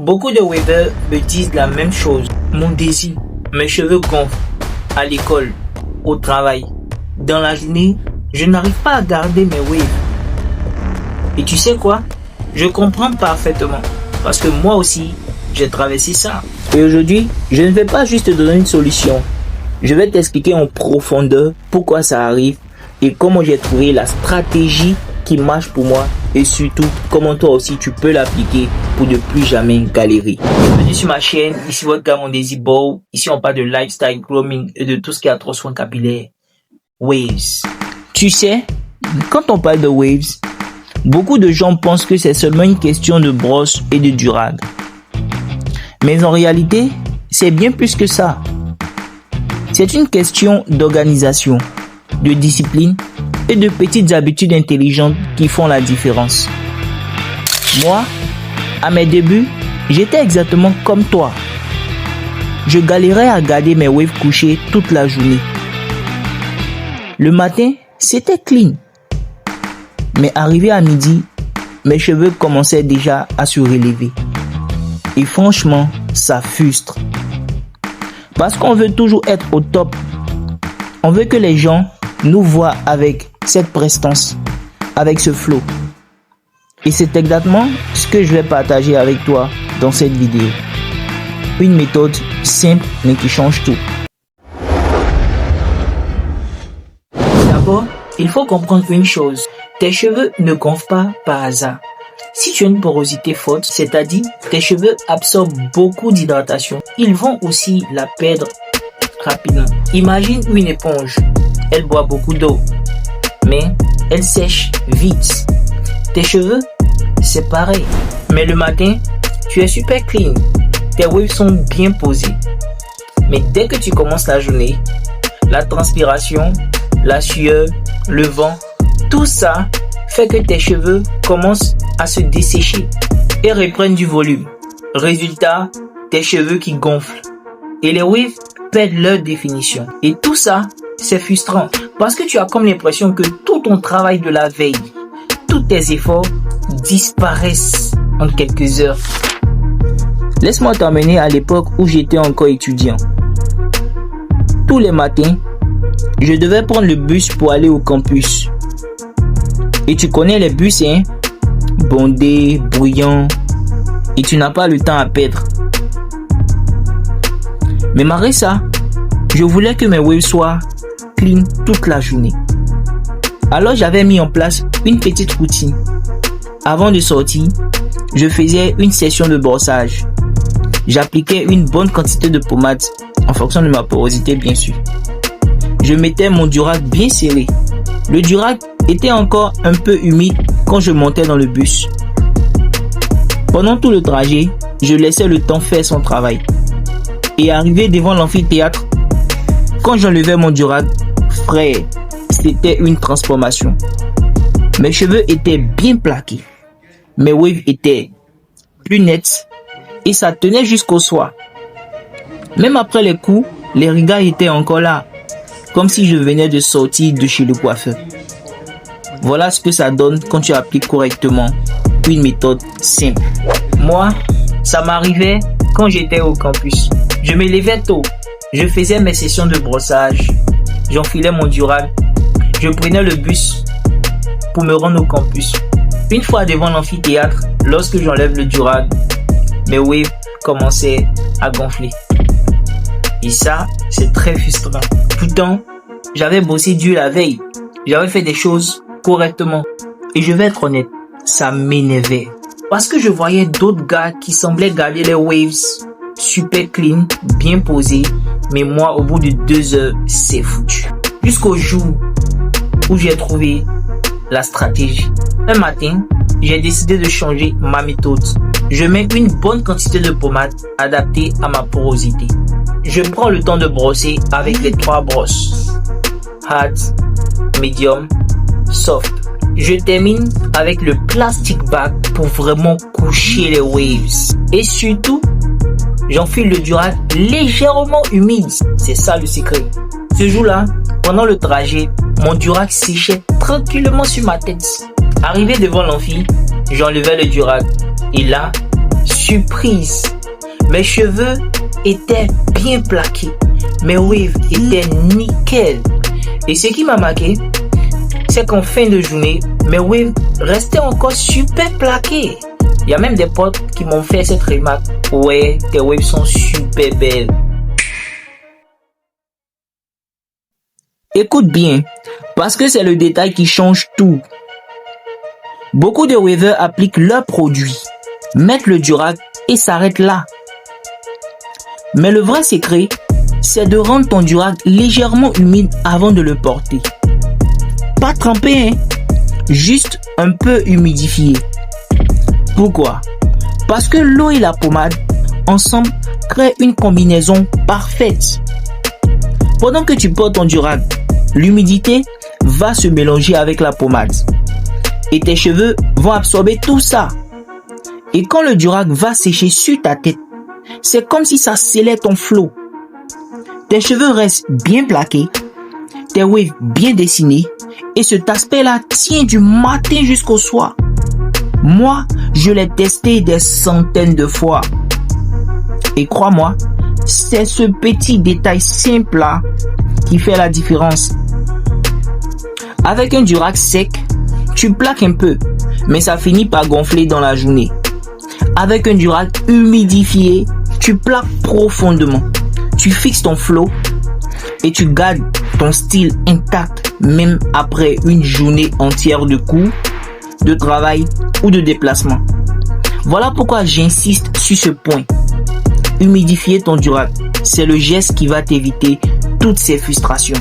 Beaucoup de wavers me disent la même chose. Mon désir, mes cheveux gonflent, à l'école, au travail. Dans la journée, je n'arrive pas à garder mes waves. Et tu sais quoi? Je comprends parfaitement. Parce que moi aussi, j'ai traversé ça. Et aujourd'hui, je ne vais pas juste te donner une solution. Je vais t'expliquer en profondeur pourquoi ça arrive et comment j'ai trouvé la stratégie qui marche pour moi et surtout comment toi aussi tu peux l'appliquer pour ne plus jamais galérer. Bienvenue sur ma chaîne, ici votre gars Mondesi Bow. Ici on parle de lifestyle, grooming et de tout ce qui a trop soin capillaire. Waves. Tu sais, quand on parle de waves, beaucoup de gens pensent que c'est seulement une question de brosse et de durag. Mais en réalité, c'est bien plus que ça. C'est une question d'organisation, de discipline et de petites habitudes intelligentes qui font la différence. Moi, à mes débuts, j'étais exactement comme toi. Je galérais à garder mes waves couchés toute la journée. Le matin, c'était clean. Mais arrivé à midi, mes cheveux commençaient déjà à se relever. Et franchement, ça frustre. Parce qu'on veut toujours être au top. On veut que les gens nous voient avec cette prestance, avec ce flow. Et c'est exactement ce que je vais partager avec toi dans cette vidéo. Une méthode simple mais qui change tout. D'abord, il faut comprendre une chose. Tes cheveux ne gonflent pas par hasard. Si tu as une porosité forte, c'est-à-dire tes cheveux absorbent beaucoup d'hydratation, ils vont aussi la perdre rapidement. Imagine une éponge. Elle boit beaucoup d'eau, mais elle sèche vite. Tes cheveux, c'est pareil. Mais le matin, tu es super clean. Tes waves sont bien posés. Mais dès que tu commences la journée, la transpiration, la sueur, le vent, tout ça fait que tes cheveux commencent à se dessécher et reprennent du volume. Résultat, tes cheveux qui gonflent. Et les waves perdent leur définition. Et tout ça, c'est frustrant parce que tu as comme l'impression que tout ton travail de la veille, tous tes efforts disparaissent en quelques heures. Laisse-moi t'emmener à l'époque où j'étais encore étudiant. Tous les matins, je devais prendre le bus pour aller au campus. Et tu connais les bus, hein? Bondés, bruyants. Et tu n'as pas le temps à perdre. Mais malgré ça, je voulais que mes waves soient clean toute la journée. Alors j'avais mis en place une petite routine. Avant de sortir, je faisais une session de brossage. J'appliquais une bonne quantité de pommade en fonction de ma porosité bien sûr. Je mettais mon durag bien serré. Le durag était encore un peu humide quand je montais dans le bus. Pendant tout le trajet, je laissais le temps faire son travail. Et arrivé devant l'amphithéâtre, quand j'enlevais mon durag, frère, c'était une transformation. Mes cheveux étaient bien plaqués. Mes waves étaient plus nets et ça tenait jusqu'au soir. Même après les coups, les rigas étaient encore là, comme si je venais de sortir de chez le coiffeur. Voilà ce que ça donne quand tu appliques correctement une méthode simple. Moi, ça m'arrivait quand j'étais au campus. Je me levais tôt, je faisais mes sessions de brossage, j'enfilais mon durag, je prenais le bus pour me rendre au campus. Une fois devant l'amphithéâtre, lorsque j'enlève le durag, mes waves commençaient à gonfler. Et ça, c'est très frustrant. Pourtant, j'avais bossé dur la veille. J'avais fait des choses correctement. Et je vais être honnête, ça m'énervait. Parce que je voyais d'autres gars qui semblaient garder les waves super clean, bien posés. Mais moi, au bout de 2 heures, c'est foutu. Jusqu'au jour où j'ai trouvé la stratégie. Un matin, j'ai décidé de changer ma méthode. Je mets une bonne quantité de pommade adaptée à ma porosité. Je prends le temps de brosser avec les 3 brosses. Hard, medium, soft. Je termine avec le plastic bag pour vraiment coucher les waves. Et surtout, j'enfile le durag légèrement humide. C'est ça le secret. Ce jour-là, pendant le trajet, mon durag séchait tranquillement sur ma tête. Arrivé devant l'amphi, j'enlevais le durag. Et là, surprise. Mes cheveux étaient bien plaqués. Mes waves étaient nickel. Et ce qui m'a marqué, c'est qu'en fin de journée, mes waves restaient encore super plaqués. Il y a même des potes qui m'ont fait cette remarque. Ouais, tes waves sont super belles. Écoute bien, parce que c'est le détail qui change tout. Beaucoup de wavers appliquent leurs produits, mettent le durac et s'arrêtent là. Mais le vrai secret, c'est de rendre ton durac légèrement humide avant de le porter. Pas trempé, hein? Juste un peu humidifié. Pourquoi? Parce que l'eau et la pommade, ensemble, créent une combinaison parfaite. Pendant que tu portes ton durac, l'humidité va se mélanger avec la pommade. Et tes cheveux vont absorber tout ça. Et quand le durac va sécher sur ta tête, c'est comme si ça scellait ton flot. Tes cheveux restent bien plaqués, tes waves bien dessinés, et cet aspect-là tient du matin jusqu'au soir. Moi, je l'ai testé des centaines de fois. Et crois-moi, c'est ce petit détail simple-là qui fait la différence. Avec un durac sec, tu plaques un peu, mais ça finit par gonfler dans la journée. Avec un durac humidifié, tu plaques profondément. Tu fixes ton flow et tu gardes ton style intact même après une journée entière de cours, de travail ou de déplacement. Voilà pourquoi j'insiste sur ce point. Humidifier ton durac, c'est le geste qui va t'éviter toutes ces frustrations.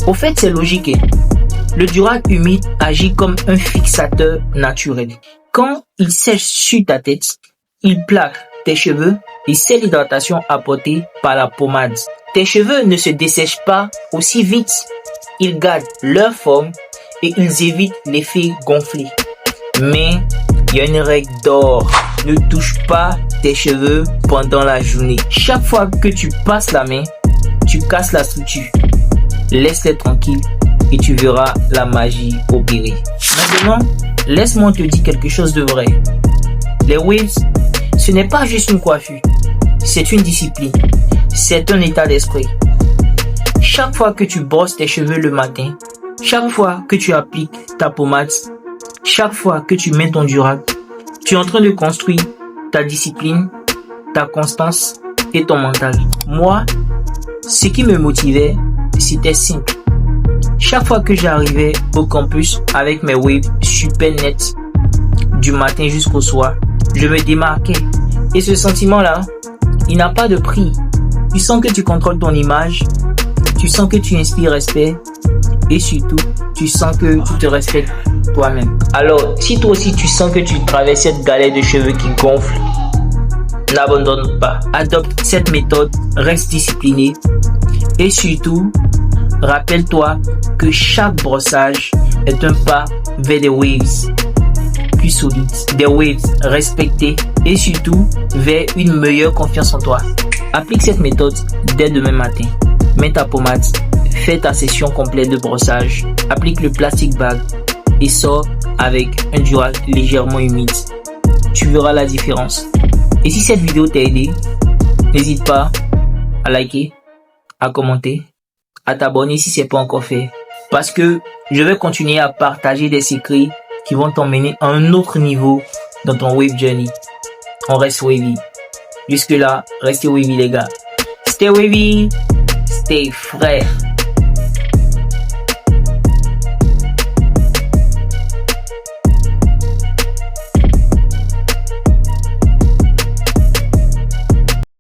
Au fait, c'est logique. Le Durac humide agit comme un fixateur naturel. Quand il sèche sur ta tête, il plaque tes cheveux et c'est l'hydratation apportée par la pommade. Tes cheveux ne se dessèchent pas aussi vite. Ils gardent leur forme et ils évitent l'effet gonflé. Mais il y a une règle d'or. Ne touche pas tes cheveux pendant la journée. Chaque fois que tu passes la main, tu casses la structure. Laisse-les tranquilles et tu verras la magie opérer. Maintenant, laisse-moi te dire quelque chose de vrai. Les waves, ce n'est pas juste une coiffure. C'est une discipline. C'est un état d'esprit. Chaque fois que tu brosses tes cheveux le matin, chaque fois que tu appliques ta pommade, chaque fois que tu mets ton Durac, tu es en train de construire ta discipline, ta constance et ton mental. Moi, ce qui me motivait, c'était simple. Chaque fois que j'arrivais au campus avec mes waves super nets, du matin jusqu'au soir, je me démarquais. Et ce sentiment-là, il n'a pas de prix. Tu sens que tu contrôles ton image, tu sens que tu inspires respect et surtout, tu sens que tu te respectes toi-même. Alors, si toi aussi tu sens que tu traverses cette galère de cheveux qui gonfle, n'abandonne pas. Adopte cette méthode, reste discipliné et surtout, rappelle-toi que chaque brossage est un pas vers des waves plus solides, des waves respectés et surtout vers une meilleure confiance en toi. Applique cette méthode dès demain matin. Mets ta pommade, fais ta session complète de brossage, applique le plastic bag et sors avec un Durac légèrement humide. Tu verras la différence. Et si cette vidéo t'a aidé, n'hésite pas à liker, à commenter, à t'abonner si ce n'est pas encore fait. Parce que je vais continuer à partager des secrets qui vont t'emmener à un autre niveau dans ton wave journey. On reste wavy. Jusque là, restez wavy les gars. Stay wavy, stay frais.